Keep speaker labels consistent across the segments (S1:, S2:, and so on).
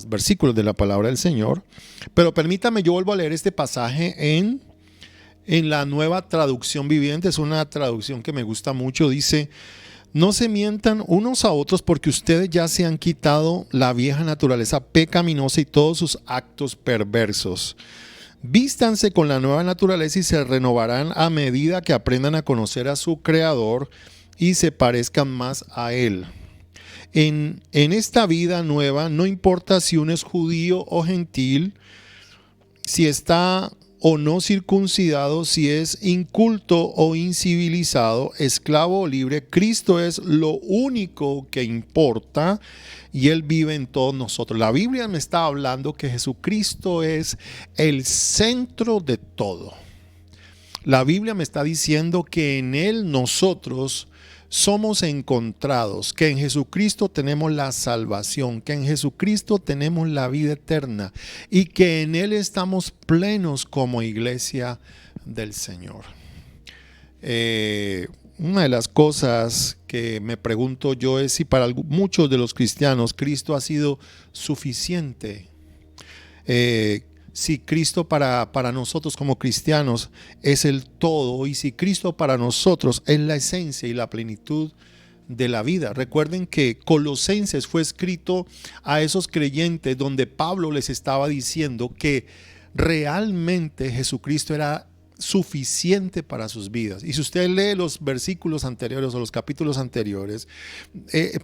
S1: versículos de la palabra del Señor. Pero permítame, yo vuelvo a leer este pasaje en la Nueva Traducción Viviente. Es una traducción que me gusta mucho. Dice: no se mientan unos a otros, porque ustedes ya se han quitado la vieja naturaleza pecaminosa y todos sus actos perversos. Vístanse con la nueva naturaleza y se renovarán a medida que aprendan a conocer a su Creador y se parezcan más a Él. En esta vida nueva, no importa si uno es judío o gentil, si está o no circuncidado, si es inculto o incivilizado, esclavo o libre, Cristo es lo único que importa y Él vive en todos nosotros. La Biblia me está hablando que Jesucristo es el centro de todo. La Biblia me está diciendo que en Él nosotros somos encontrados, que en Jesucristo tenemos la salvación, que en Jesucristo tenemos la vida eterna y que en Él estamos plenos como iglesia del Señor. Una de las cosas que me pregunto yo es si para muchos de los cristianos Cristo ha sido suficiente. Si Cristo para nosotros como cristianos es el todo, y si Cristo para nosotros es la esencia y la plenitud de la vida. Recuerden que Colosenses fue escrito a esos creyentes donde Pablo les estaba diciendo que realmente Jesucristo era suficiente para sus vidas. Y si usted lee los versículos anteriores o los capítulos anteriores,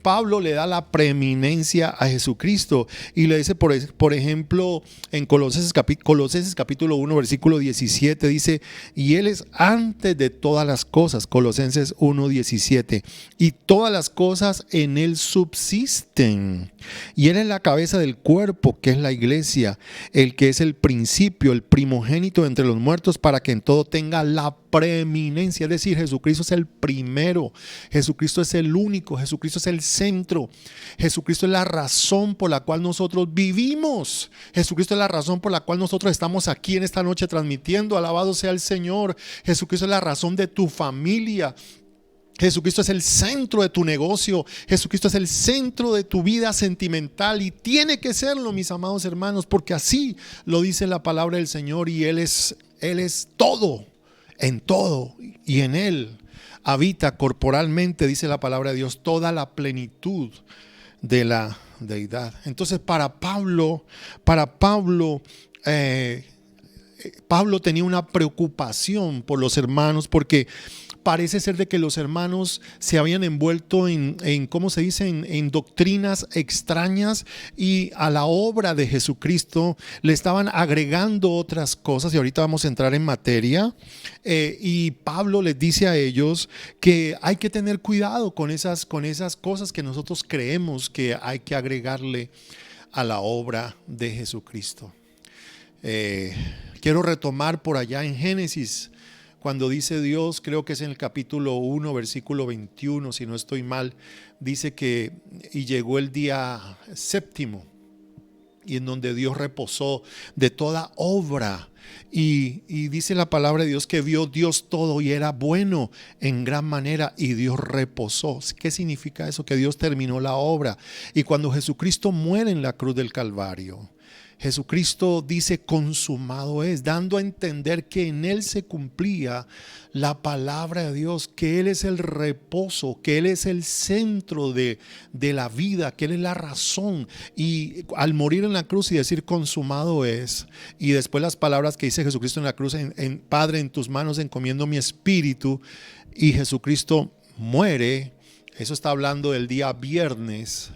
S1: Pablo le da la preeminencia a Jesucristo y le dice, por ejemplo, en Colosenses capítulo 1 versículo 17 dice: y Él es antes de todas las cosas. Colosenses 1:17, y todas las cosas en Él subsisten, y Él es la cabeza del cuerpo, que es la iglesia, el que es el principio, el primogénito entre los muertos, para que en todo tenga la preeminencia. Es decir, Jesucristo es el primero, Jesucristo es el único, Jesucristo es el centro, Jesucristo es la razón por la cual nosotros vivimos, Jesucristo es la razón por la cual nosotros estamos aquí en esta noche transmitiendo. Alabado sea el Señor. Jesucristo es la razón de tu familia. Jesucristo es el centro de tu negocio. Jesucristo es el centro de tu vida sentimental, y tiene que serlo, mis amados hermanos, porque así lo dice la palabra del Señor. Y Él es todo, en todo, y en Él habita corporalmente, dice la palabra de Dios, toda la plenitud de la deidad. Entonces Pablo tenía una preocupación por los hermanos, porque parece ser de que los hermanos se habían envuelto en ¿cómo se dice? En doctrinas extrañas, y a la obra de Jesucristo le estaban agregando otras cosas, y ahorita vamos a entrar en materia. Y Pablo les dice a ellos que hay que tener cuidado con esas cosas que nosotros creemos que hay que agregarle a la obra de Jesucristo. Quiero retomar por allá en Génesis, cuando dice Dios, creo que es en el capítulo 1, versículo 21, si no estoy mal, dice que y llegó el día séptimo, y en donde Dios reposó de toda obra. Y dice la palabra de Dios que vio Dios todo y era bueno en gran manera, y Dios reposó. ¿Qué significa eso? Que Dios terminó la obra. Y cuando Jesucristo muere en la cruz del Calvario, Jesucristo dice: consumado es, dando a entender que en Él se cumplía la palabra de Dios, que Él es el reposo, que Él es el centro de la vida, que Él es la razón. Y al morir en la cruz y decir consumado es, y después las palabras que dice Jesucristo en la cruz, en Padre, en tus manos encomiendo mi espíritu, y Jesucristo muere. Eso está hablando del día viernes.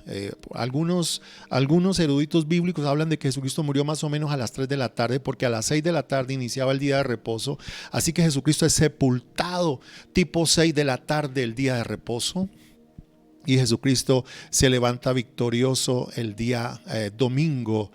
S1: Algunos eruditos bíblicos hablan de que Jesucristo murió más o menos a las 3 de la tarde, porque a las 6 de la tarde iniciaba el día de reposo. Así que Jesucristo es sepultado tipo 6 de la tarde, el día de reposo. Y Jesucristo se levanta victorioso el día domingo,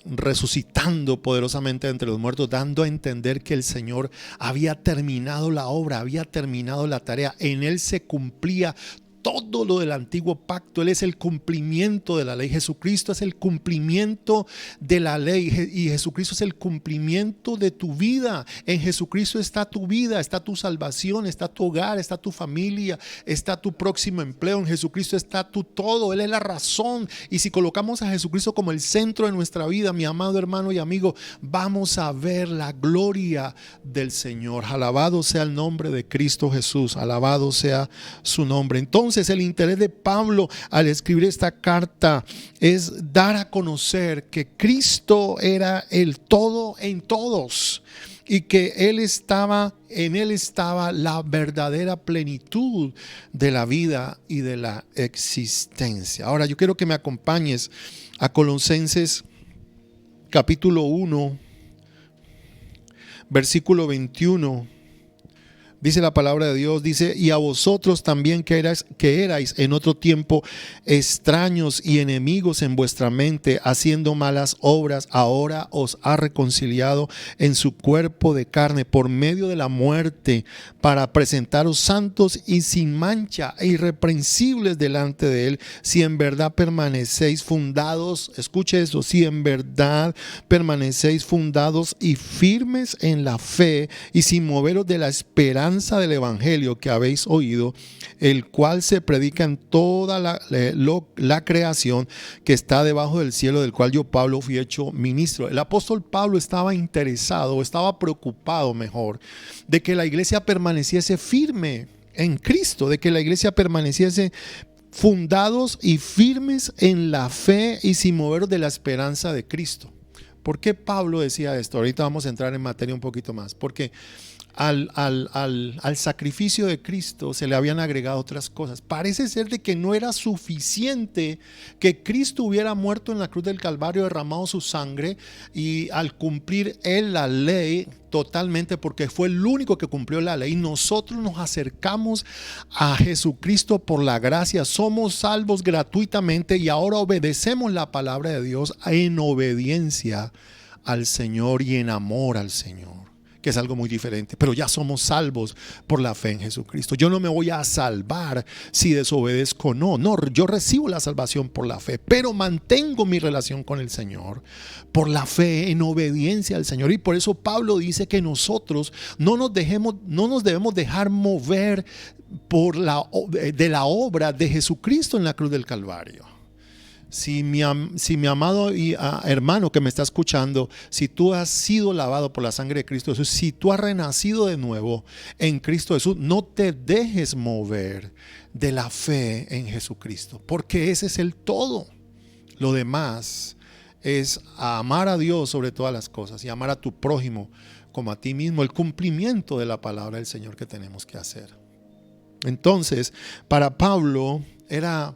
S1: resucitando poderosamente entre los muertos, dando a entender que el Señor había terminado la obra, había terminado la tarea. En Él se cumplía todo lo del antiguo pacto. Él es el cumplimiento de la ley. Jesucristo es el cumplimiento de la ley y Jesucristo es el cumplimiento de tu vida. En Jesucristo está tu vida, está tu salvación, está tu hogar, está tu familia, está tu próximo empleo. En Jesucristo está tu todo. Él es la razón. Y si colocamos a Jesucristo como el centro de nuestra vida, mi amado hermano y amigo, vamos a ver la gloria del Señor. Alabado sea el nombre de Cristo Jesús. Alabado sea su nombre. Entonces, el interés de Pablo al escribir esta carta es dar a conocer que Cristo era el todo en todos y que en él estaba la verdadera plenitud de la vida y de la existencia. Ahora, yo quiero que me acompañes a Colosenses capítulo 1, versículo 21. Dice la palabra de Dios, dice: y a vosotros también que erais en otro tiempo extraños y enemigos en vuestra mente, haciendo malas obras, ahora os ha reconciliado en su cuerpo de carne por medio de la muerte, para presentaros santos y sin mancha e irreprensibles delante de él, si en verdad permanecéis fundados, escuche eso, si en verdad permanecéis fundados y firmes en la fe, y sin moveros de la esperanza del evangelio que habéis oído, el cual se predica en toda la creación que está debajo del cielo, del cual yo, Pablo, fui hecho ministro. El apóstol Pablo estaba interesado, estaba preocupado mejor, de que la iglesia permaneciese firme en Cristo, de que la iglesia permaneciese fundados y firmes en la fe y sin moveros de la esperanza de Cristo. ¿Por qué Pablo decía esto? Ahorita vamos a entrar en materia un poquito más, porque al sacrificio de Cristo se le habían agregado otras cosas. Parece ser de que no era suficiente que Cristo hubiera muerto en la cruz del Calvario, derramado su sangre, y al cumplir él la ley totalmente, porque fue el único que cumplió la ley, nosotros nos acercamos a Jesucristo por la gracia, somos salvos gratuitamente y ahora obedecemos la palabra de Dios en obediencia al Señor y en amor al Señor, que es algo muy diferente, pero ya somos salvos por la fe en Jesucristo. Yo no me voy a salvar si desobedezco o no, yo recibo la salvación por la fe, pero mantengo mi relación con el Señor por la fe, en obediencia al Señor. Y por eso Pablo dice que nosotros no nos debemos dejar mover de la obra de Jesucristo en la cruz del Calvario. Si mi amado y hermano que me está escuchando, si tú has sido lavado por la sangre de Cristo Jesús, si tú has renacido de nuevo en Cristo Jesús, no te dejes mover de la fe en Jesucristo, porque ese es el todo. Lo demás es amar a Dios sobre todas las cosas y amar a tu prójimo como a ti mismo, el cumplimiento de la palabra del Señor que tenemos que hacer. Entonces, para Pablo era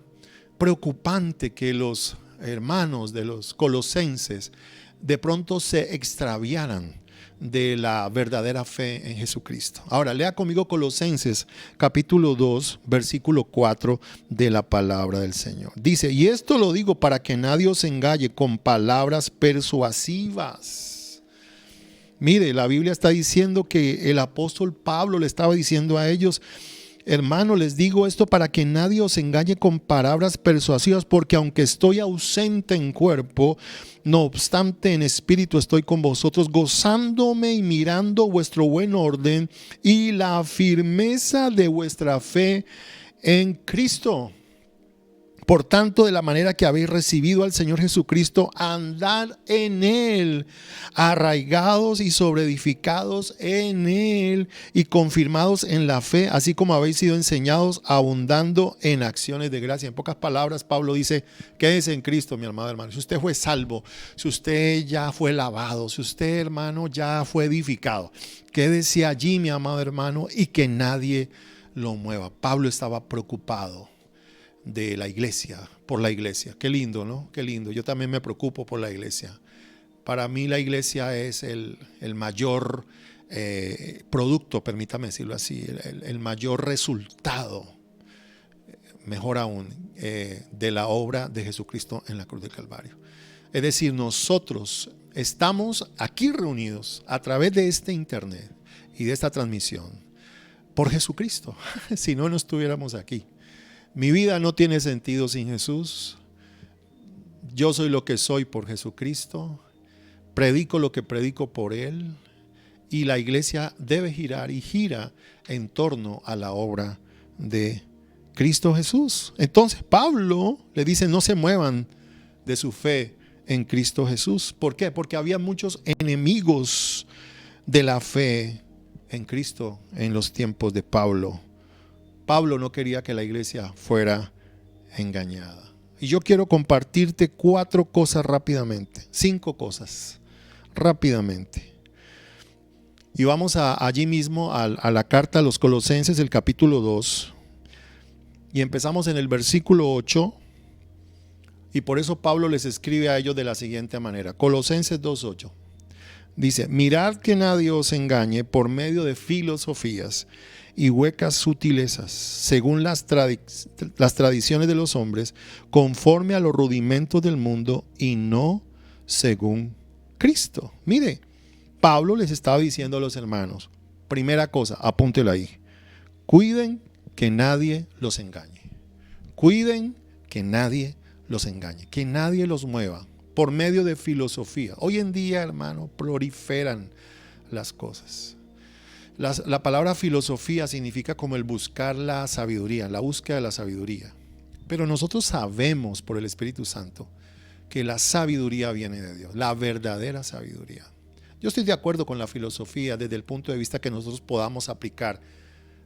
S1: preocupante que los hermanos de los colosenses de pronto se extraviaran de la verdadera fe en Jesucristo. Ahora, lea conmigo Colosenses capítulo 2, versículo 4 de la palabra del Señor. Dice: y esto lo digo para que nadie os engañe con palabras persuasivas. Mire, la Biblia está diciendo que el apóstol Pablo le estaba diciendo a ellos: hermano, les digo esto para que nadie os engañe con palabras persuasivas, porque aunque estoy ausente en cuerpo, no obstante en espíritu estoy con vosotros, gozándome y mirando vuestro buen orden y la firmeza de vuestra fe en Cristo. Por tanto, de la manera que habéis recibido al Señor Jesucristo, andad en Él, arraigados y sobreedificados en Él y confirmados en la fe, así como habéis sido enseñados, abundando en acciones de gracia. En pocas palabras, Pablo dice: quédese en Cristo, mi amado hermano. Si usted fue salvo, si usted ya fue lavado, si usted, hermano, ya fue edificado, quédese allí, mi amado hermano, y que nadie lo mueva. Pablo estaba preocupado de la iglesia, por la iglesia. Qué lindo, ¿no? Qué lindo. Yo también me preocupo por la iglesia. Para mí la iglesia es el mayor producto, permítame decirlo así, el mayor resultado, mejor aún, de la obra de Jesucristo en la cruz del Calvario. Es decir, nosotros estamos aquí reunidos a través de este internet y de esta transmisión por Jesucristo. Si no, no estuviéramos aquí. Mi vida no tiene sentido sin Jesús. Yo soy lo que soy por Jesucristo. Predico lo que predico por Él. Y la iglesia debe girar y gira en torno a la obra de Cristo Jesús. Entonces Pablo le dice: no se muevan de su fe en Cristo Jesús. ¿Por qué? Porque había muchos enemigos de la fe en Cristo en los tiempos de Pablo. Pablo no quería que la iglesia fuera engañada. Y yo quiero compartirte 4 cosas rápidamente, 5 cosas rápidamente. Y vamos allí mismo a la carta a los Colosenses, el capítulo 2. Y empezamos en el versículo 8. Y por eso Pablo les escribe a ellos de la siguiente manera. Colosenses 2:8. Dice: mirad que nadie os engañe por medio de filosofías y huecas sutilezas, según las tradiciones de los hombres, conforme a los rudimentos del mundo y no según Cristo. Mire, Pablo les estaba diciendo a los hermanos, primera cosa, apúntelo ahí: cuiden que nadie los engañe. Cuiden que nadie los engañe, que nadie los mueva por medio de filosofía. Hoy en día, hermano, proliferan las cosas. La palabra filosofía significa como el buscar la sabiduría, la búsqueda de la sabiduría. Pero nosotros sabemos por el Espíritu Santo que la sabiduría viene de Dios, la verdadera sabiduría. Yo estoy de acuerdo con la filosofía desde el punto de vista que nosotros podamos aplicar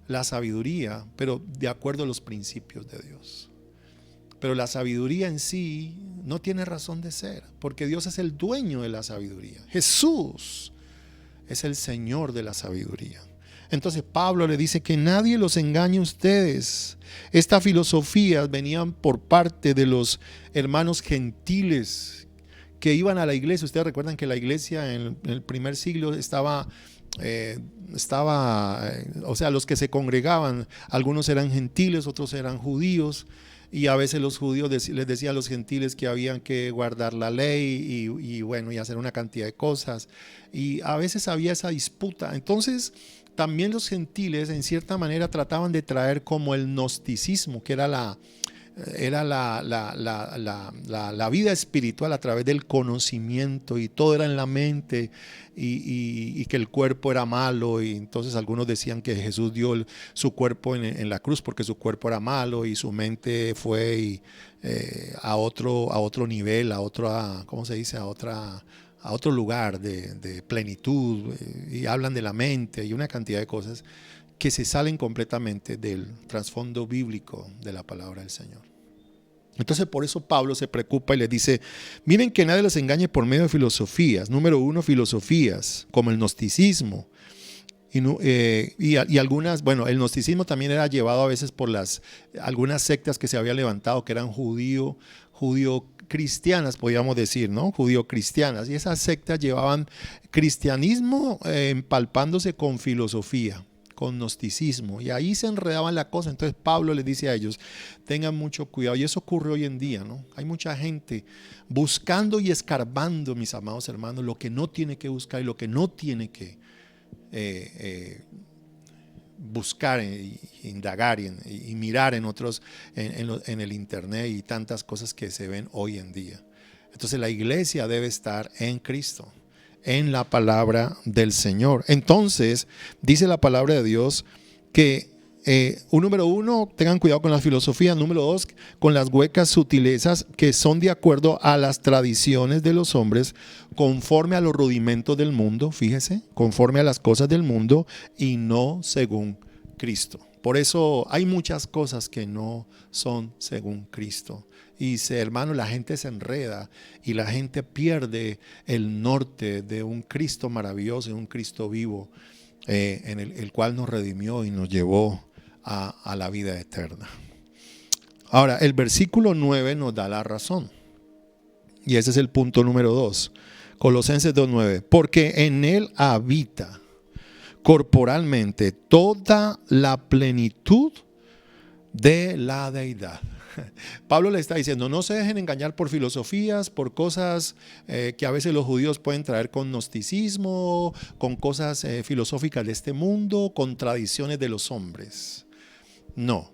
S1: la sabiduría, pero de acuerdo a los principios de Dios. Pero la sabiduría en sí no tiene razón de ser, porque Dios es el dueño de la sabiduría. Jesús es el Señor de la sabiduría. Entonces Pablo le dice que nadie los engañe a ustedes. Estas filosofías venían por parte de los hermanos gentiles que iban a la iglesia. Ustedes recuerdan que la iglesia en el primer siglo estaba, o sea, los que se congregaban, algunos eran gentiles, otros eran judíos. Y a veces los judíos les decían a los gentiles que habían que guardar la ley y hacer una cantidad de cosas. Y a veces había esa disputa. Entonces también los gentiles en cierta manera trataban de traer como el gnosticismo, que era la vida espiritual a través del conocimiento, y todo era en la mente, y que el cuerpo era malo. Y entonces algunos decían que Jesús dio su cuerpo en la cruz porque su cuerpo era malo y su mente fue a otro nivel, ¿cómo se dice? A otro lugar de plenitud, y hablan de la mente y una cantidad de cosas que se salen completamente del trasfondo bíblico de la palabra del Señor. Entonces por eso Pablo se preocupa y les dice: miren que nadie les engañe por medio de filosofías. Número 1, filosofías como el gnosticismo. Y algunas, el gnosticismo también era llevado a veces por algunas sectas que se habían levantado, que eran judío cristianas, podríamos decir, ¿no? Judío-cristianas. Y esas sectas llevaban cristianismo empalpándose con filosofía, con gnosticismo, y ahí se enredaban la cosa. Entonces Pablo les dice a ellos: tengan mucho cuidado. Y eso ocurre hoy en día, ¿no? Hay mucha gente buscando y escarbando, mis amados hermanos, lo que no tiene que buscar y lo que no tiene que buscar e indagar y mirar en otros, en el internet, y tantas cosas que se ven hoy en día. Entonces la iglesia debe estar en Cristo, en la palabra del Señor. Entonces dice la palabra de Dios que número 1, tengan cuidado con la filosofía. Número 2, con las huecas sutilezas que son de acuerdo a las tradiciones de los hombres, conforme a los rudimentos del mundo. Fíjese, conforme a las cosas del mundo y no según Cristo. Por eso hay muchas cosas que no son según Cristo. Y hermano, la gente se enreda y la gente pierde el norte de un Cristo maravilloso, de un Cristo vivo, en el cual nos redimió y nos llevó a la vida eterna. Ahora, el versículo 9 nos da la razón. Y ese es el punto número 2. Colosenses 2:9. Porque en él habita corporalmente toda la plenitud de la deidad. Pablo le está diciendo: no se dejen engañar por filosofías, por cosas que a veces los judíos pueden traer con gnosticismo, con cosas filosóficas de este mundo, con tradiciones de los hombres. No.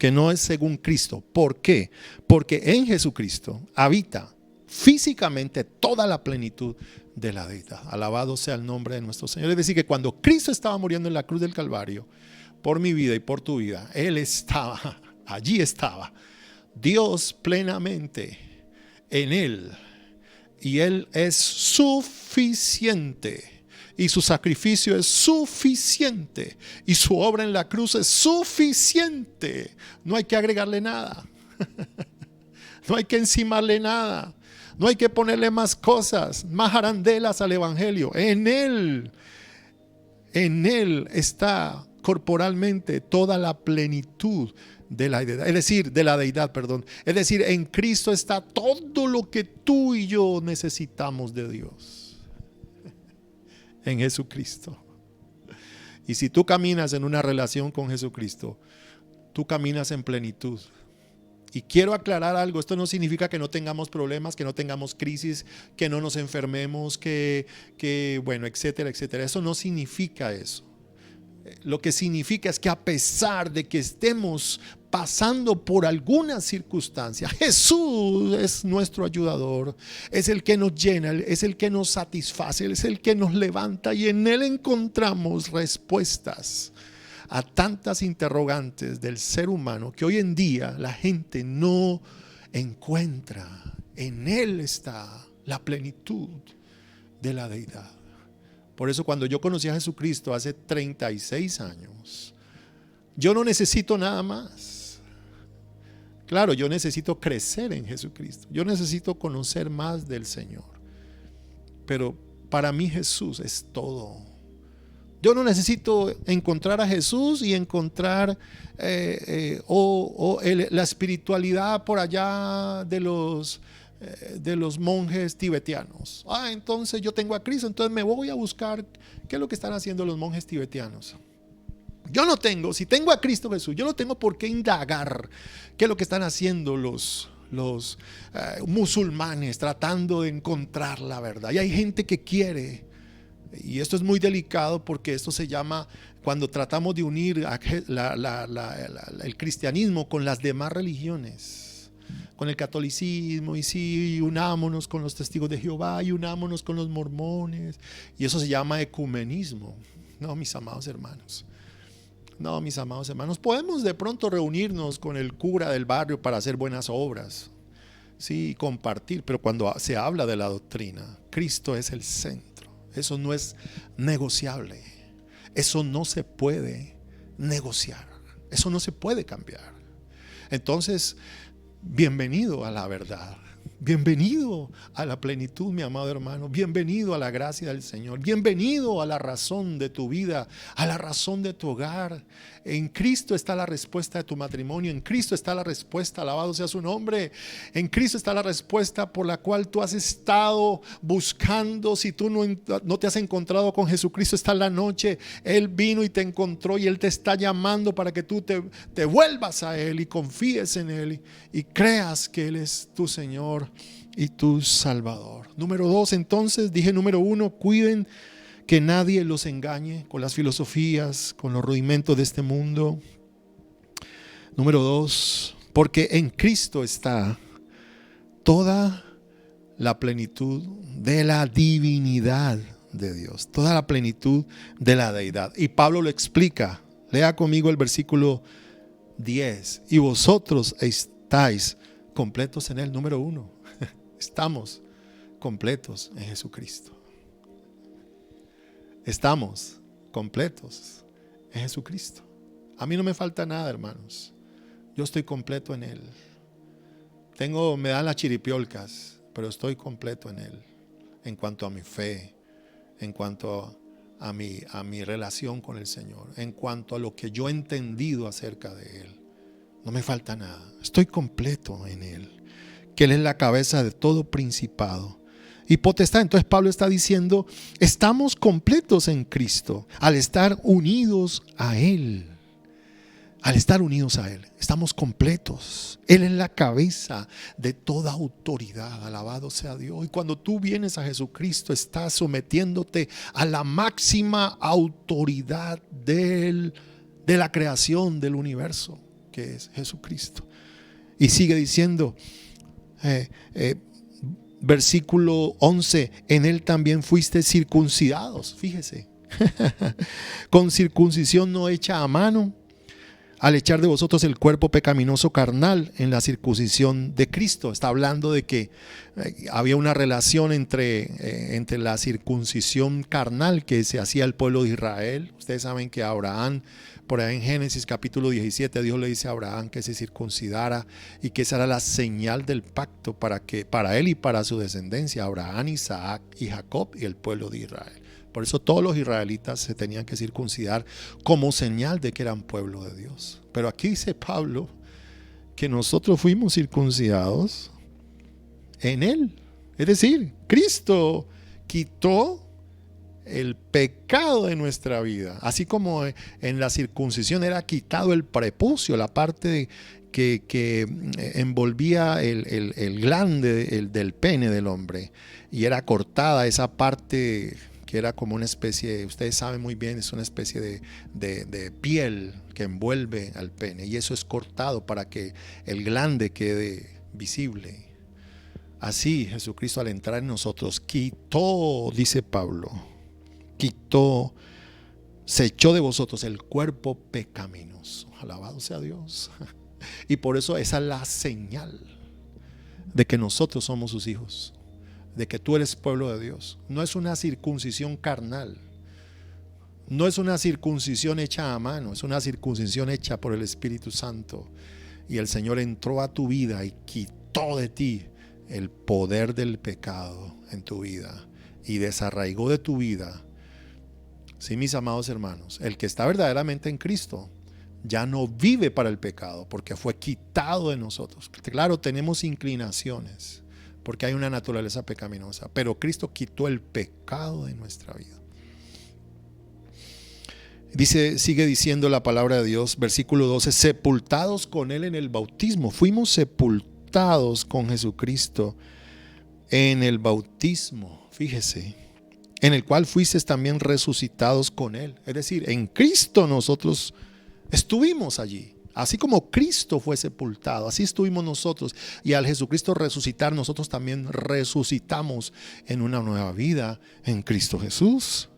S1: que no es según Cristo. ¿Por qué? Porque en Jesucristo habita físicamente toda la plenitud de la deidad. Alabado sea el nombre de nuestro Señor. Es decir, que cuando Cristo estaba muriendo en la cruz del Calvario, por mi vida y por tu vida, Él estaba, allí estaba, Dios plenamente en Él. Y Él es suficiente. Y su sacrificio es suficiente. Y su obra en la cruz es suficiente. No hay que agregarle nada. No hay que encimarle nada. No hay que ponerle más cosas, más arandelas al evangelio. En Él está corporalmente toda la plenitud de la deidad, es decir, de la deidad, perdón. Es decir, en Cristo está todo lo que tú y yo necesitamos de Dios. En Jesucristo. Y si tú caminas en una relación con Jesucristo, tú caminas en plenitud. Y quiero aclarar algo, esto no significa que no tengamos problemas, que no tengamos crisis, que no nos enfermemos, bueno, etcétera, etcétera. Eso no significa eso. Lo que significa es que a pesar de que estemos pasando por alguna circunstancia, Jesús es nuestro ayudador, es el que nos llena, es el que nos satisface, es el que nos levanta, y en Él encontramos respuestas a tantas interrogantes del ser humano que hoy en día la gente no encuentra. En Él está la plenitud de la deidad. Por eso cuando yo conocí a Jesucristo hace 36 años, yo no necesito nada más. Claro, yo necesito crecer en Jesucristo. Yo necesito conocer más del Señor. Pero para mí Jesús es todo. Yo no necesito encontrar a Jesús y encontrar la espiritualidad por allá de los monjes tibetanos. Entonces yo tengo a Cristo, entonces me voy a buscar qué es lo que están haciendo los monjes tibetanos. Yo no tengo, si tengo a Cristo Jesús, yo no tengo por qué indagar qué es lo que están haciendo los musulmanes tratando de encontrar la verdad. Y hay gente que quiere, y esto es muy delicado porque esto se llama, cuando tratamos de unir el cristianismo con las demás religiones, con el catolicismo, y sí, unámonos con los testigos de Jehová, y unámonos con los mormones, y eso se llama ecumenismo. No, mis amados hermanos. No, mis amados hermanos, podemos de pronto reunirnos con el cura del barrio para hacer buenas obras, sí, compartir, pero cuando se habla de la doctrina, Cristo es el centro. Eso no es negociable. Eso no se puede negociar. Eso no se puede cambiar. Entonces, bienvenido a la verdad. Bienvenido a la plenitud, mi amado hermano. Bienvenido a la gracia del Señor. Bienvenido a la razón de tu vida, a la razón de tu hogar. En Cristo está la respuesta de tu matrimonio. En Cristo está la respuesta, alabado sea su nombre. En Cristo está la respuesta por la cual tú has estado buscando. Si tú no te has encontrado con Jesucristo esta la noche, Él vino y te encontró, y Él te está llamando para que tú te vuelvas a Él y confíes en Él y creas que Él es tu Señor y tu Salvador. Número 2, entonces, dije número 1, cuiden que nadie los engañe con las filosofías, con los rudimentos de este mundo. Número 2, porque en Cristo está toda la plenitud de la divinidad de Dios, toda la plenitud de la deidad. Y Pablo lo explica. Lea conmigo el versículo 10. Y vosotros estáis completos en Él. Número 1, estamos completos en Jesucristo. Estamos completos en Jesucristo. A mí no me falta nada, hermanos. Yo estoy completo en Él. Me dan las chiripiolcas, pero estoy completo en Él. En cuanto a mi fe, en cuanto a mi relación con el Señor, en cuanto a lo que yo he entendido acerca de Él. No me falta nada. Estoy completo en Él. Que Él es la cabeza de todo principado y potestad. Entonces Pablo está diciendo, estamos completos en Cristo al estar unidos a Él. Al estar unidos a Él, estamos completos. Él es la cabeza de toda autoridad. Alabado sea Dios. Y cuando tú vienes a Jesucristo, estás sometiéndote a la máxima autoridad de la creación del universo. que es Jesucristo. Y sigue diciendo, versículo 11, en él también fuiste circuncidados, fíjese, con circuncisión no hecha a mano, al echar de vosotros el cuerpo pecaminoso carnal en la circuncisión de Cristo. Está hablando de que había una relación entre la circuncisión carnal que se hacía al pueblo de Israel. Ustedes saben que Abraham, por ahí en Génesis capítulo 17, Dios le dice a Abraham que se circuncidara y que esa era la señal del pacto para él y para su descendencia, Abraham, Isaac y Jacob y el pueblo de Israel. Por eso todos los israelitas se tenían que circuncidar como señal de que eran pueblo de Dios. Pero aquí dice Pablo que nosotros fuimos circuncidados en él. Es decir, Cristo quitó el pecado de nuestra vida. Así como en la circuncisión era quitado el prepucio, la parte que envolvía el glande del pene del hombre, y era cortada esa parte que era como una especie, ustedes saben muy bien, es una especie de piel que envuelve al pene, y eso es cortado para que el glande quede visible. Así Jesucristo, al entrar en nosotros, quitó, dice Pablo, quitó, se echó de vosotros el cuerpo pecaminoso. Alabado sea Dios. Y por eso esa es la señal de que nosotros somos sus hijos, de que tú eres pueblo de Dios. No es una circuncisión carnal, no es una circuncisión hecha a mano, es una circuncisión hecha por el Espíritu Santo. Y el Señor entró a tu vida y quitó de ti el poder del pecado en tu vida y desarraigó de tu vida. Sí, mis amados hermanos, el que está verdaderamente en Cristo ya no vive para el pecado porque fue quitado de nosotros. Claro, tenemos inclinaciones porque hay una naturaleza pecaminosa, pero Cristo quitó el pecado de nuestra vida. Sigue diciendo la palabra de Dios, versículo 12, sepultados con Él en el bautismo. Fuimos sepultados con Jesucristo en el bautismo, fíjese, en el cual fuisteis también resucitados con Él. Es decir, en Cristo nosotros estuvimos allí. Así como Cristo fue sepultado, así estuvimos nosotros. Y al Jesucristo resucitar, nosotros también resucitamos en una nueva vida en Cristo Jesús.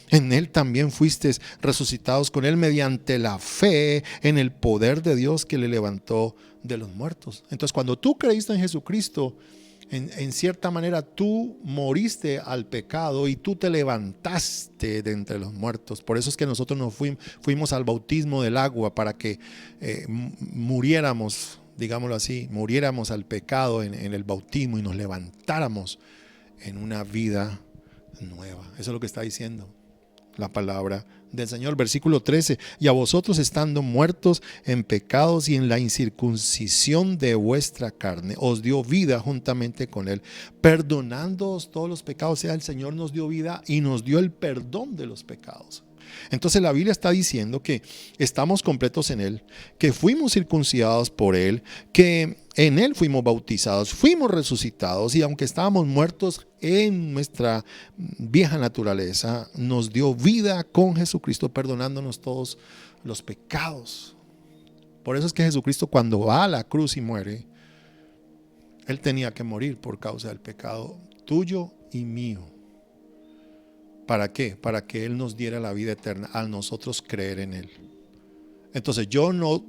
S1: En Él también fuisteis resucitados con Él mediante la fe en el poder de Dios que le levantó de los muertos. Entonces, cuando tú creíste en Jesucristo, en cierta manera tú moriste al pecado y tú te levantaste de entre los muertos. Por eso es que nosotros nos fuimos al bautismo del agua para que muriéramos, digámoslo así, muriéramos al pecado en el bautismo y nos levantáramos en una vida nueva. Eso es lo que está diciendo la palabra del Señor. Versículo 13, y a vosotros estando muertos en pecados y en la incircuncisión de vuestra carne, os dio vida juntamente con Él, perdonándoos todos los pecados. O sea, el Señor nos dio vida y nos dio el perdón de los pecados. Entonces la Biblia está diciendo que estamos completos en Él, que fuimos circuncidados por Él, que en Él fuimos bautizados, fuimos resucitados, y aunque estábamos muertos en nuestra vieja naturaleza, nos dio vida con Jesucristo, perdonándonos todos los pecados. Por eso es que Jesucristo, cuando va a la cruz y muere, Él tenía que morir por causa del pecado tuyo y mío. ¿Para qué? Para que Él nos diera la vida eterna al nosotros creer en Él. Entonces yo no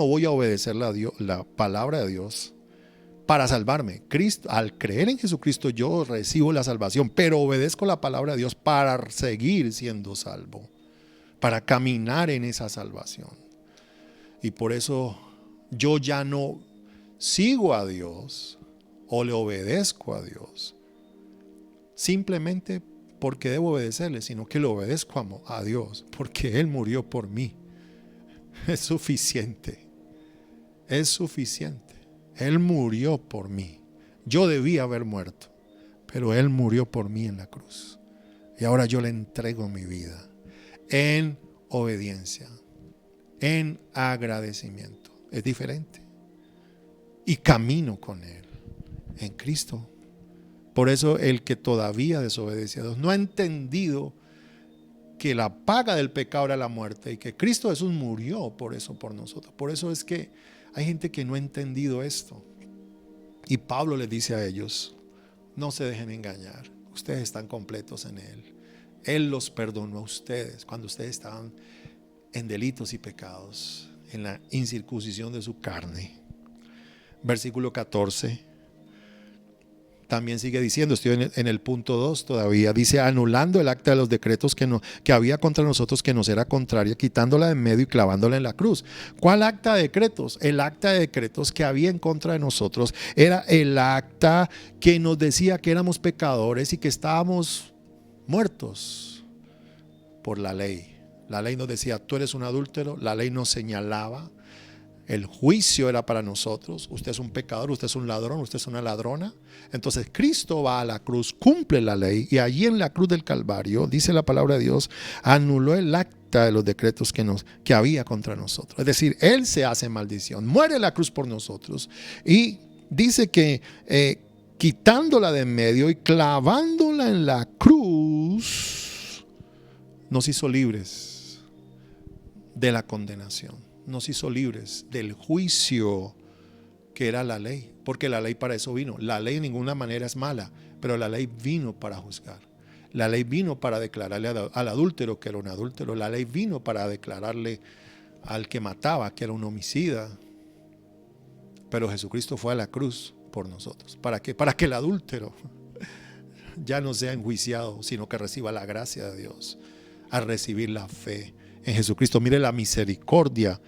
S1: voy a obedecer la palabra de Dios para salvarme. Cristo, al creer en Jesucristo yo recibo la salvación, pero obedezco la palabra de Dios para seguir siendo salvo, para caminar en esa salvación. Y por eso yo ya no sigo a Dios o le obedezco a Dios simplemente porque debo obedecerle, sino que le obedezco a Dios porque Él murió por mí. Es suficiente. Es suficiente. Él murió por mí. Yo debía haber muerto, pero Él murió por mí en la cruz. Y ahora yo le entrego mi vida en obediencia, en agradecimiento. Es diferente. Y camino con Él en Cristo. Por eso el que todavía desobedece a Dios no ha entendido que la paga del pecado era la muerte y que Cristo Jesús murió por eso, por nosotros. Por eso es que hay gente que no ha entendido esto. Y Pablo les dice a ellos: no se dejen engañar, ustedes están completos en Él. Él los perdonó a ustedes cuando ustedes estaban en delitos y pecados, en la incircuncisión de su carne. Versículo 14. También sigue diciendo, estoy en el punto 2 todavía, dice: anulando el acta de los decretos que había contra nosotros, que nos era contraria, quitándola de en medio y clavándola en la cruz. ¿Cuál acta de decretos? El acta de decretos que había en contra de nosotros era el acta que nos decía que éramos pecadores y que estábamos muertos por la ley. La ley nos decía: tú eres un adúltero. La ley nos señalaba. El juicio era para nosotros. Usted es un pecador, usted es un ladrón, usted es una ladrona. Entonces Cristo va a la cruz, cumple la ley, y allí en la cruz del Calvario, dice la palabra de Dios, anuló el acta de los decretos que había contra nosotros. Es decir, Él se hace maldición, muere en la cruz por nosotros, y dice que quitándola de en medio y clavándola en la cruz, nos hizo libres de la condenación. Nos hizo libres del juicio que era la ley, porque la ley para eso vino. La ley de ninguna manera es mala, pero la ley vino para juzgar. La ley vino para declararle al adúltero que era un adúltero. La ley vino para declararle al que mataba que era un homicida. Pero Jesucristo fue a la cruz por nosotros. ¿Para qué? Para que el adúltero ya no sea enjuiciado, sino que reciba la gracia de Dios al recibir la fe en Jesucristo. Mire la misericordia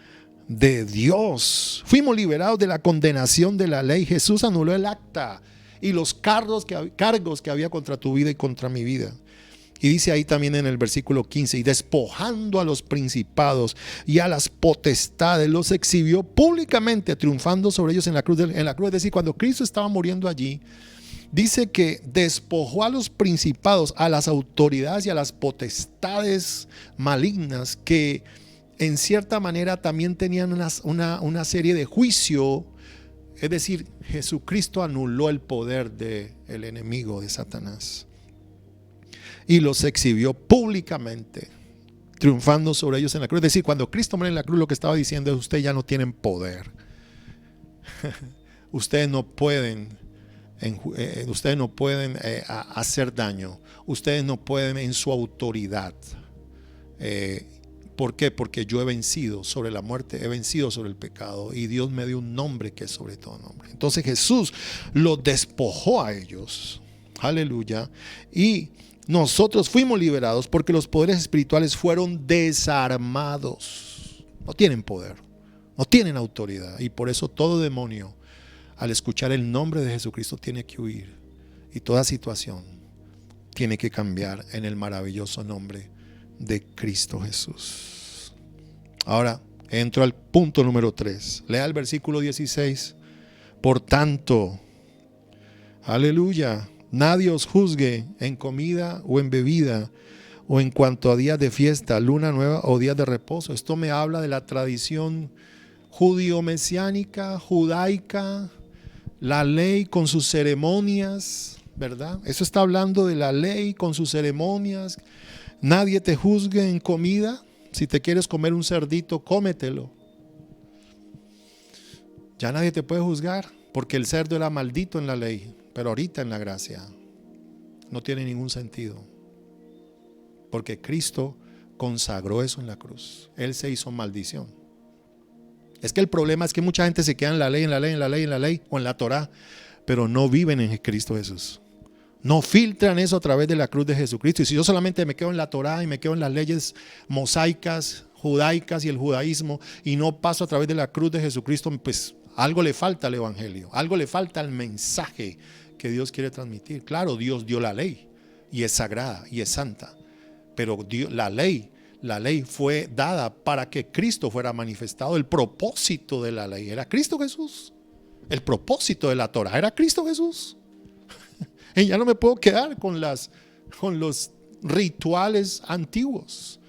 S1: de Dios. Fuimos liberados de la condenación de la ley. Jesús anuló el acta y los cargos que había contra tu vida y contra mi vida. Y dice ahí también en el versículo 15: y despojando a los principados y a las potestades, los exhibió públicamente, triunfando sobre ellos en la cruz. Es decir, cuando Cristo estaba muriendo allí, dice que despojó a los principados, a las autoridades y a las potestades malignas que en cierta manera también tenían una serie de juicio. Es decir, Jesucristo anuló el poder del enemigo, de Satanás, y los exhibió públicamente, triunfando sobre ellos en la cruz. Es decir, cuando Cristo muere en la cruz, lo que estaba diciendo es: ustedes ya no tienen poder. Ustedes no pueden hacer daño. Ustedes no pueden en su autoridad. ¿Por qué? Porque yo he vencido sobre la muerte, he vencido sobre el pecado, y Dios me dio un nombre que es sobre todo nombre. Entonces Jesús los despojó a ellos. Aleluya. Y nosotros fuimos liberados porque los poderes espirituales fueron desarmados. No tienen poder, no tienen autoridad, y por eso todo demonio, al escuchar el nombre de Jesucristo, tiene que huir, y toda situación tiene que cambiar en el maravilloso nombre de Cristo Jesús. Ahora entro al punto número 3. Lea el versículo 16. Por tanto, aleluya, nadie os juzgue en comida o en bebida, o en cuanto a días de fiesta, luna nueva o días de reposo. Esto me habla de la tradición judío-mesiánica, judaica, la ley con sus ceremonias, ¿verdad? Eso está hablando de la ley con sus ceremonias. Nadie te juzgue en comida. Si te quieres comer un cerdito, cómetelo. Ya nadie te puede juzgar, porque el cerdo era maldito en la ley, pero ahorita en la gracia no tiene ningún sentido, porque Cristo consagró eso en la cruz. Él se hizo maldición. Es que el problema es que mucha gente se queda en la ley, o en la Torá, pero no viven en Cristo Jesús. No filtran eso a través de la cruz de Jesucristo. Y si yo solamente me quedo en la Torá y me quedo en las leyes mosaicas, judaicas y el judaísmo, y no paso a través de la cruz de Jesucristo, pues algo le falta al evangelio, algo le falta al mensaje que Dios quiere transmitir. Claro, Dios dio la ley y es sagrada y es santa, pero la ley fue dada para que Cristo fuera manifestado. El propósito de la ley era Cristo Jesús. El propósito de la Torá era Cristo Jesús. Y ya no me puedo quedar con los rituales antiguos,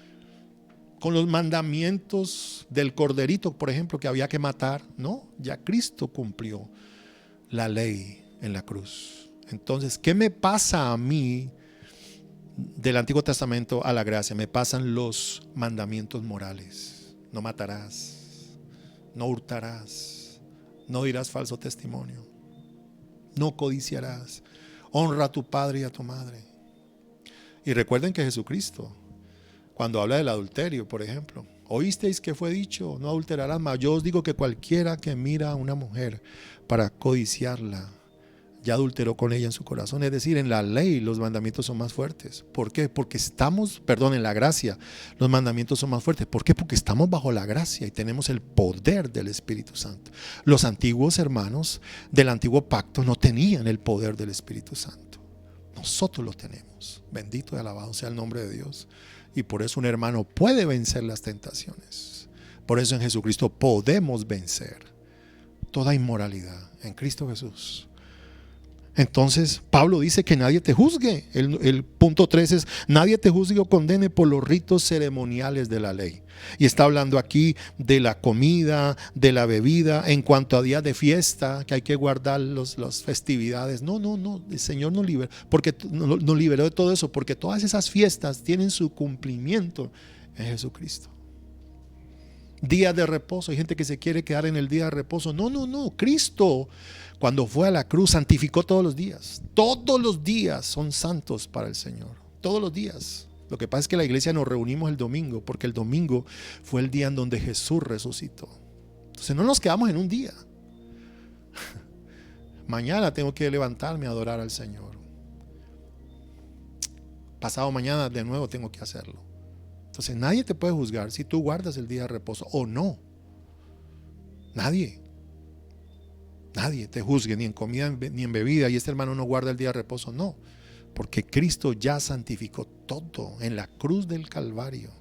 S1: con los mandamientos del corderito, por ejemplo, que había que matar. No, ya Cristo cumplió la ley en la cruz. Entonces, ¿qué me pasa a mí del Antiguo Testamento a la gracia, me pasan los mandamientos morales. No matarás, no hurtarás, no dirás falso testimonio, no codiciarás, honra a tu padre y a tu madre. Y recuerden que Jesucristo, cuando habla del adulterio, por ejemplo, oísteis que fue dicho, no adulterarás, mas yo os digo que cualquiera que mira a una mujer para codiciarla, ya adulteró con ella en su corazón. Es decir, en la ley los mandamientos son más fuertes. ¿Por qué? Porque en la gracia los mandamientos son más fuertes. ¿Por qué? Porque estamos bajo la gracia y tenemos el poder del Espíritu Santo. Los antiguos hermanos del antiguo pacto no tenían el poder del Espíritu Santo. Nosotros lo tenemos. Bendito y alabado sea el nombre de Dios. Y por eso un hermano puede vencer las tentaciones. Por eso en Jesucristo podemos vencer toda inmoralidad en Cristo Jesús. Entonces Pablo dice que nadie te juzgue. El punto 3 es: nadie te juzgue o condene por los ritos ceremoniales de la ley. Y está hablando aquí de la comida, de la bebida, en cuanto a días de fiesta, que hay que guardar las festividades. No, el Señor nos liberó de todo eso, porque todas esas fiestas tienen su cumplimiento en Jesucristo. Días de reposo, hay gente que se quiere quedar en el día de reposo. No, Cristo, cuando fue a la cruz, santificó todos los días. Todos los días son santos para el Señor, todos los días. Lo que pasa es que la iglesia nos reunimos el domingo, porque el domingo fue el día en donde Jesús resucitó. Entonces no nos quedamos en un día. Mañana tengo que levantarme a adorar al Señor. Pasado mañana de nuevo tengo que hacerlo. Entonces nadie te puede juzgar si tú guardas el día de reposo o no. Nadie te juzgue, ni en comida ni en bebida, y este hermano no guarda el día de reposo. No, porque Cristo ya santificó todo en la cruz del Calvario.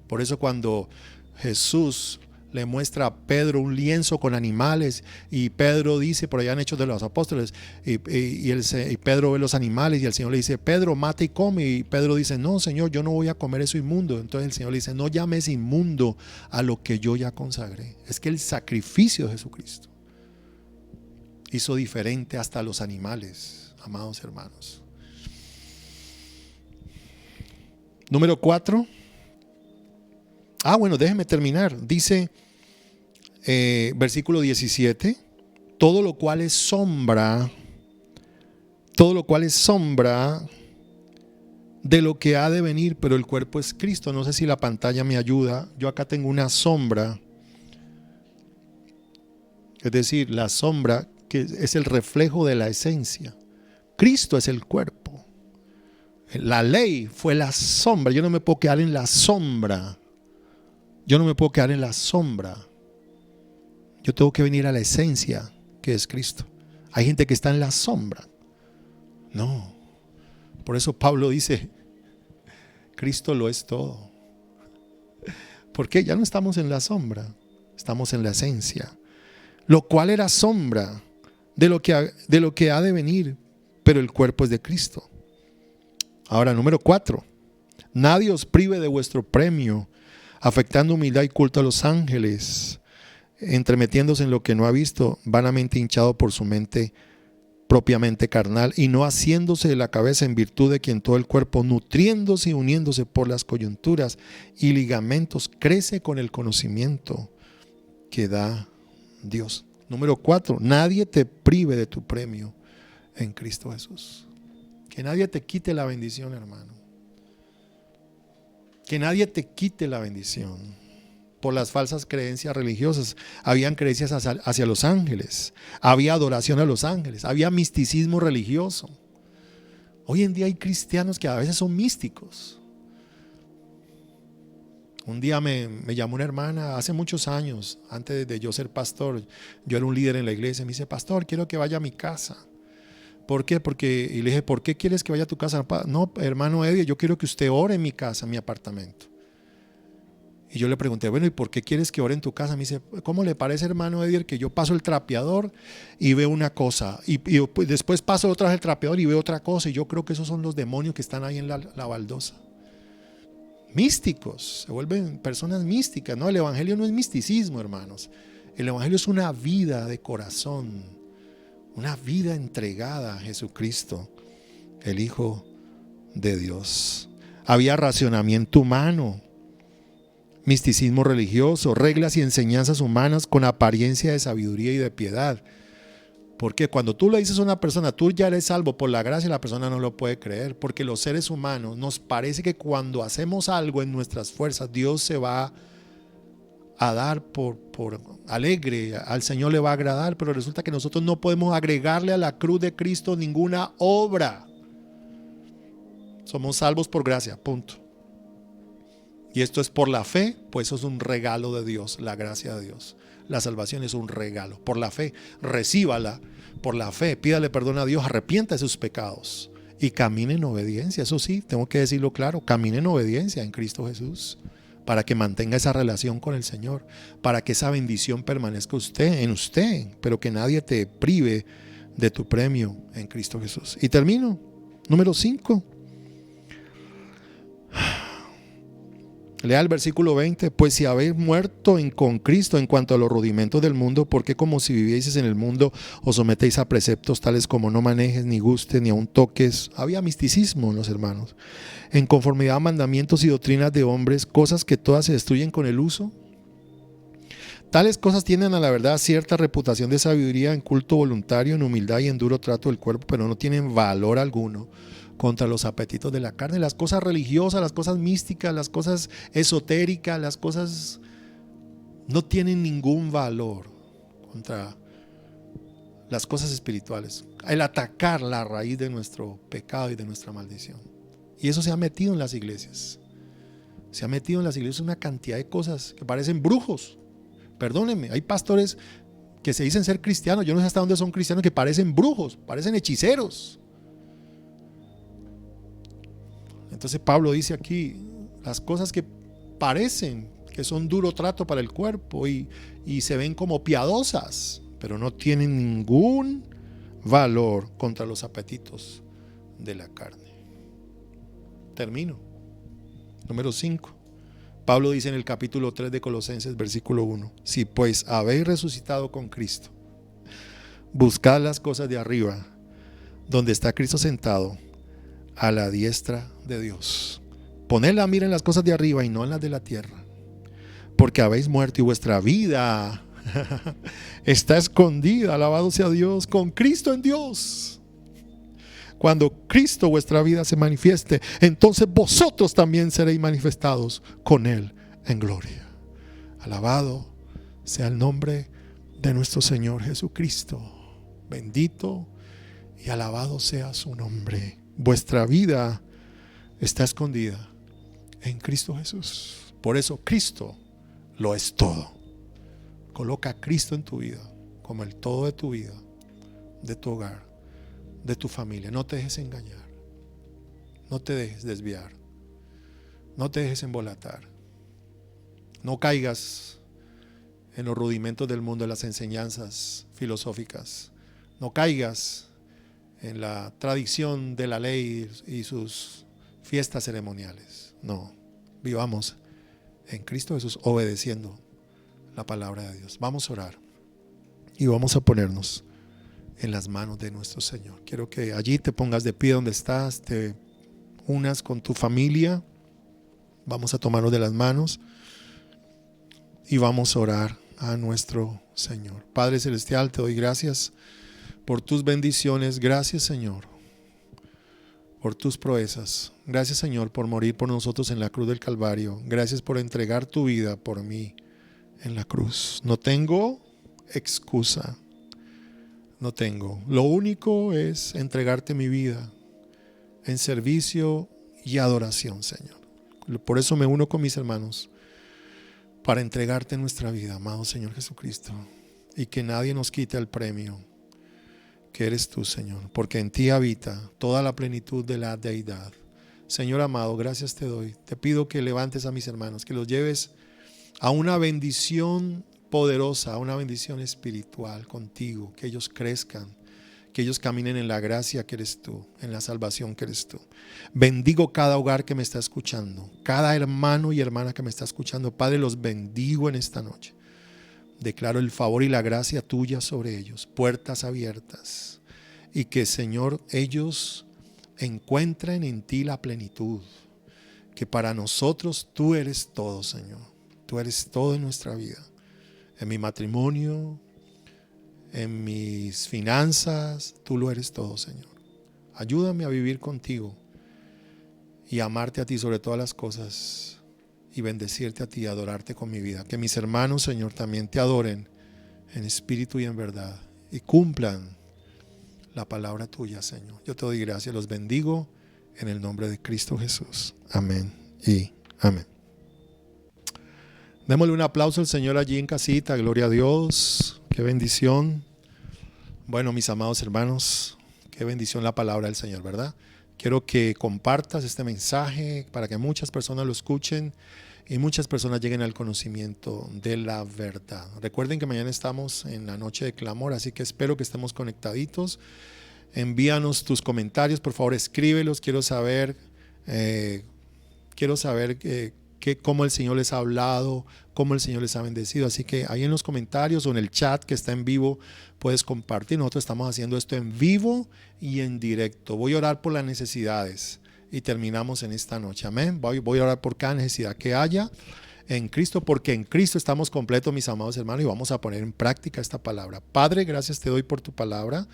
S1: Por eso cuando Jesús le muestra a Pedro un lienzo con animales, y Pedro dice, por allá en Hechos de los Apóstoles, y Pedro ve los animales, y el Señor le dice: Pedro, mata y come. Y Pedro dice: no, Señor, yo no voy a comer eso inmundo. Entonces el Señor le dice: no llames inmundo a lo que yo ya consagré. Es que el sacrificio de Jesucristo hizo diferente hasta los animales, amados hermanos. Número 4. Bueno, déjeme terminar. Dice versículo 17: todo lo cual es sombra de lo que ha de venir, pero el cuerpo es Cristo. No sé si la pantalla me ayuda. Yo acá tengo una sombra, es decir, la sombra que es el reflejo de la esencia. Cristo es el cuerpo. La ley fue la sombra. Yo no me puedo quedar en la sombra. Yo tengo que venir a la esencia, que es Cristo. Hay gente que está en la sombra. No. Por eso Pablo dice: Cristo lo es todo. ¿Por qué? Ya no estamos en la sombra, estamos en la esencia. Lo cual era sombra de lo que ha de venir, pero el cuerpo es de Cristo. Ahora, número 4. Nadie os prive de vuestro premio, afectando humildad y culto a los ángeles, entremetiéndose en lo que no ha visto, vanamente hinchado por su mente propiamente carnal, y no haciéndose de la cabeza en virtud de quien todo el cuerpo, nutriéndose y uniéndose por las coyunturas y ligamentos, crece con el conocimiento que da Dios. Número 4. Nadie te prive de tu premio en Cristo Jesús. Que nadie te quite la bendición, hermano. Que nadie te quite la bendición por las falsas creencias religiosas. Habían creencias hacia los ángeles, había adoración a los ángeles, había misticismo religioso. Hoy en día hay cristianos que a veces son místicos. Un día me llamó una hermana hace muchos años, antes de yo ser pastor. Yo era un líder en la iglesia. Me dice: pastor, quiero que vaya a mi casa. ¿Por qué? Y le dije: ¿por qué quieres que vaya a tu casa? No, hermano Eddie, yo quiero que usted ore en mi casa, en mi apartamento. Y yo le pregunté: bueno, ¿y por qué quieres que ore en tu casa? Me dice: ¿cómo le parece, hermano Eddie, que yo paso el trapeador y veo una cosa, y después paso otra vez el trapeador y veo otra cosa, y yo creo que esos son los demonios que están ahí en la baldosa? Místicos, se vuelven personas místicas. No, el evangelio no es misticismo, hermanos. El evangelio es una vida de corazón, una vida entregada a Jesucristo, el Hijo de Dios. Había racionamiento humano, misticismo religioso, reglas y enseñanzas humanas con apariencia de sabiduría y de piedad. Porque cuando tú le dices a una persona, tú ya eres salvo por la gracia, la persona no lo puede creer. Porque los seres humanos nos parece que cuando hacemos algo en nuestras fuerzas, Dios se va a dar por alegre, al Señor le va a agradar, pero resulta que nosotros no podemos agregarle a la cruz de Cristo ninguna obra. Somos salvos por gracia, punto. Y esto es por la fe, pues eso es un regalo de Dios, la gracia de Dios. La salvación es un regalo, por la fe, recíbala por la fe, pídale perdón a Dios, arrepienta de sus pecados y camine en obediencia. Eso sí, tengo que decirlo claro, camine en obediencia en Cristo Jesús, para que mantenga esa relación con el Señor, para que esa bendición permanezca en usted, pero que nadie te prive de tu premio en Cristo Jesús. Y termino, número 5. Lea el versículo 20. Pues si habéis muerto con Cristo en cuanto a los rudimentos del mundo, ¿por qué como si vivieseis en el mundo os sometéis a preceptos tales como no manejes, ni gustes, ni aun toques? Había misticismo en los hermanos, en conformidad a mandamientos y doctrinas de hombres, cosas que todas se destruyen con el uso. Tales cosas tienen a la verdad cierta reputación de sabiduría, en culto voluntario, en humildad y en duro trato del cuerpo, pero no tienen valor alguno contra los apetitos de la carne. Las cosas religiosas, las cosas místicas, las cosas esotéricas, las cosas no tienen ningún valor contra las cosas espirituales. El atacar la raíz de nuestro pecado y de nuestra maldición. Y eso se ha metido en las iglesias. Se ha metido en las iglesias una cantidad de cosas que parecen brujos. Perdónenme, hay pastores que se dicen ser cristianos, yo no sé hasta dónde son cristianos, que parecen brujos, parecen hechiceros. Entonces Pablo dice aquí las cosas que parecen que son duro trato para el cuerpo y se ven como piadosas, pero no tienen ningún valor contra los apetitos de la carne. Termino. Número 5. Pablo dice en el capítulo 3 de Colosenses, versículo 1: si pues habéis resucitado con Cristo, buscad las cosas de arriba, donde está Cristo sentado a la diestra de Dios. Poned la mira en las cosas de arriba y no en las de la tierra, porque habéis muerto y vuestra vida está escondida, alabado sea Dios, con Cristo en Dios. Cuando Cristo vuestra vida se manifieste, entonces vosotros también seréis manifestados con Él en gloria. Alabado sea el nombre de nuestro Señor Jesucristo. Bendito y alabado sea su nombre. Vuestra vida está escondida en Cristo Jesús. Por eso Cristo lo es todo. Coloca a Cristo en tu vida como el todo de tu vida, de tu hogar, de tu familia. No te dejes engañar, no te dejes desviar, no te dejes embolatar, no caigas en los rudimentos del mundo, en las enseñanzas filosóficas, no caigas en la tradición de la ley y sus fiestas ceremoniales. No, vivamos en Cristo Jesús obedeciendo la palabra de Dios. Vamos a orar y vamos a ponernos en las manos de nuestro Señor. Quiero que allí te pongas de pie donde estás, te unas con tu familia. Vamos a tomarnos de las manos y vamos a orar a nuestro Señor. Padre Celestial, te doy gracias por tus bendiciones. Gracias, Señor, por tus proezas. Gracias, Señor, por morir por nosotros en la cruz del Calvario. Gracias por entregar tu vida por mí en la cruz. No tengo excusa. No tengo. Lo único es entregarte mi vida en servicio y adoración, Señor. Por eso me uno con mis hermanos para entregarte nuestra vida, amado Señor Jesucristo, y que nadie nos quite el premio que eres tú, Señor, porque en ti habita toda la plenitud de la deidad. Señor amado, gracias te doy. Te pido que levantes a mis hermanos, que los lleves a una bendición poderosa, a una bendición espiritual contigo, que ellos crezcan, que ellos caminen en la gracia que eres tú, en la salvación que eres tú. Bendigo cada hogar que me está escuchando, cada hermano y hermana que me está escuchando. Padre, los bendigo en esta noche. Declaro el favor y la gracia tuya sobre ellos, puertas abiertas, y que, Señor, ellos encuentren en ti la plenitud, que para nosotros tú eres todo, Señor. Tú eres todo en nuestra vida. En mi matrimonio, en mis finanzas, tú lo eres todo, Señor. Ayúdame a vivir contigo y amarte a ti sobre todas las cosas y bendecirte a ti y adorarte con mi vida. Que mis hermanos, Señor, también te adoren en espíritu y en verdad y cumplan la palabra tuya, Señor. Yo te doy gracias, los bendigo en el nombre de Cristo Jesús. Amén y amén. Démosle un aplauso al Señor allí en casita. Gloria a Dios. Qué bendición. Bueno, mis amados hermanos, qué bendición la palabra del Señor, ¿verdad? Quiero que compartas este mensaje para que muchas personas lo escuchen y muchas personas lleguen al conocimiento de la verdad. Recuerden que mañana estamos en la noche de clamor, así que espero que estemos conectaditos. Envíanos tus comentarios, por favor, escríbelos. Quiero saber cómo el Señor les ha hablado, cómo el Señor les ha bendecido. Así que ahí en los comentarios o en el chat que está en vivo puedes compartir. Nosotros estamos haciendo esto en vivo y en directo. Voy a orar por las necesidades y terminamos en esta noche. Amén. Voy a orar por cada necesidad que haya en Cristo, porque en Cristo estamos completos, mis amados hermanos, y vamos a poner en práctica esta palabra. Padre, gracias te doy por tu palabra.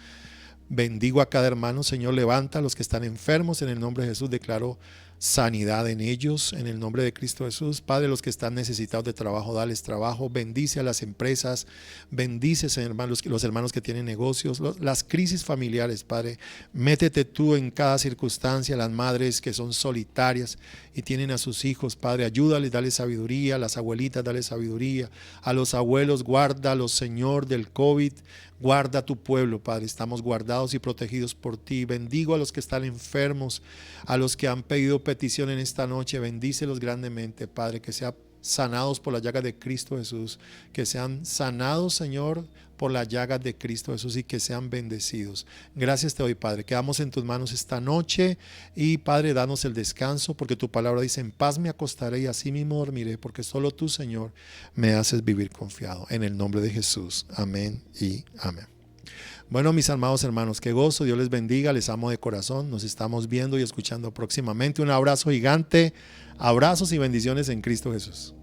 S1: Bendigo a cada hermano, Señor, levanta a los que están enfermos en el nombre de Jesús, declaro sanidad en ellos, en el nombre de Cristo Jesús. Padre, los que están necesitados de trabajo, dales trabajo, bendice a las empresas, bendice, Señor, los hermanos que tienen negocios, las crisis familiares, Padre, métete tú en cada circunstancia, las madres que son solitarias y tienen a sus hijos, Padre, ayúdales, dale sabiduría, a las abuelitas, dale sabiduría, a los abuelos, guárdalos, Señor, del COVID. Guarda a tu pueblo, Padre, estamos guardados y protegidos por ti. Bendigo a los que están enfermos, a los que han pedido petición en esta noche, bendícelos grandemente, Padre, que sean sanados por la llaga de Cristo Jesús, que sean sanados, Señor, por la llaga de Cristo Jesús y que sean bendecidos. Gracias te doy, Padre, quedamos en tus manos esta noche y, Padre, danos el descanso, porque tu palabra dice: en paz me acostaré y así mismo dormiré, porque solo tú, Señor, me haces vivir confiado. En el nombre de Jesús, amén y amén. Bueno, mis amados hermanos, qué gozo, Dios les bendiga, les amo de corazón, nos estamos viendo y escuchando próximamente. Un abrazo gigante, abrazos y bendiciones en Cristo Jesús.